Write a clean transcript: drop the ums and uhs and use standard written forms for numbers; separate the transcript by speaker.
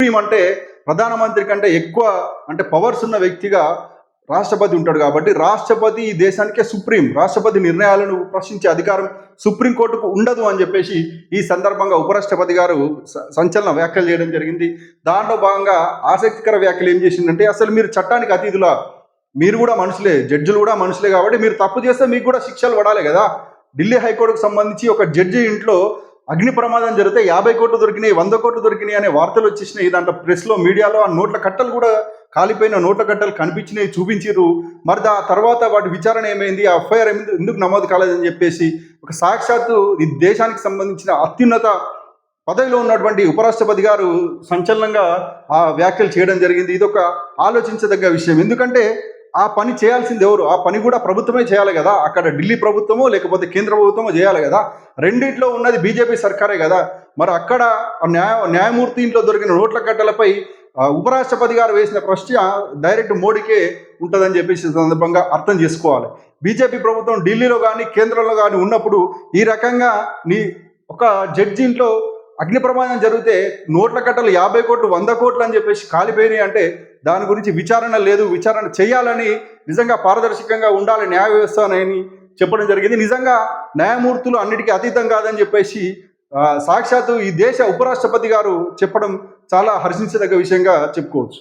Speaker 1: Supreme అంటే ప్రధానమంత్రి కంటే ఎక్కువ అంటే పవర్స్ ఉన్న వ్యక్తిగా రాష్ట్రపతి ఉంటాడు కాబట్టి రాష్ట్రపతి ఈ దేశానికే సుప్రీం. రాష్ట్రపతి నిర్ణయాలను ప్రశ్నించే అధికారం సుప్రీంకోర్టుకు ఉండదు అని చెప్పేసి ఈ సందర్భంగా ఉపరాష్ట్రపతి గారు సంచలన వ్యాఖ్యలు చేయడం జరిగింది. దాంట్లో భాగంగా ఆసక్తికర వ్యాఖ్యలు ఏం చేసిందంటే, అసలు మీరు చట్టానికి అతీతులా, మీరు కూడా మనుషులే, జడ్జిలు కూడా మనుషులే, కాబట్టి మీరు తప్పు చేస్తే మీకు కూడా శిక్షలు పడాలి కదా. ఢిల్లీ హైకోర్టుకు సంబంధించి ఒక జడ్జి ఇంట్లో అగ్ని ప్రమాదం జరిగితే 50 కోట్లు దొరికినాయి, 100 కోట్లు దొరికినాయి అనే వార్తలు వచ్చేసినాయి. దాంట్లో ప్రెస్లో, మీడియాలో ఆ నోట్ల కట్టలు కూడా, కాలిపోయిన నోట్ల కట్టలు కనిపించినాయి, చూపించారు. మరి ఆ తర్వాత వాటి విచారణ ఏమైంది, ఆ ఎఫ్ఐఆర్ ఎందుకు నమోదు కాలేదని చెప్పేసి ఒక సాక్షాత్తు ఈ దేశానికి సంబంధించిన అత్యున్నత పదవిలో ఉన్నటువంటి ఉపరాష్ట్రపతి గారు సంచలనంగా ఆ వ్యాఖ్యలు చేయడం జరిగింది. ఇది ఒక ఆలోచించదగ్గ విషయం. ఎందుకంటే ఆ పని చేయాల్సింది ఎవరు? ఆ పని కూడా ప్రభుత్వమే చేయాలి కదా. అక్కడ ఢిల్లీ ప్రభుత్వమో లేకపోతే కేంద్ర ప్రభుత్వమో చేయాలి కదా. రెండిట్లో ఉన్నది బీజేపీ సర్కారే కదా. మరి అక్కడ న్యాయమూర్తి ఇంట్లో దొరికిన నోట్ల కట్టలపై ఉపరాష్ట్రపతి గారు వేసిన ప్రశ్న డైరెక్ట్ మోడీకే ఉంటుందని చెప్పేసి సందర్భంగా అర్థం చేసుకోవాలి. బీజేపీ ప్రభుత్వం ఢిల్లీలో కానీ కేంద్రంలో కానీ ఉన్నప్పుడు ఈ రకంగా ఒక జడ్జి ఇంట్లో అగ్ని ప్రమాదం జరిగితే నోట్ల కట్టలు 50 కోట్లు 100 కోట్లు అని చెప్పేసి కాలిపోయినాయి అంటే దాని గురించి విచారణ లేదు. విచారణ చేయాలని, నిజంగా పారదర్శకంగా ఉండాలి న్యాయ వ్యవస్థ అని చెప్పడం జరిగింది. నిజంగా న్యాయమూర్తులు అన్నిటికీ అతీతం కాదని చెప్పేసి సాక్షాత్తు ఈ దేశ ఉపరాష్ట్రపతి గారు చెప్పడం చాలా హర్షించదగ్గ విషయంగా చెప్పుకోవచ్చు.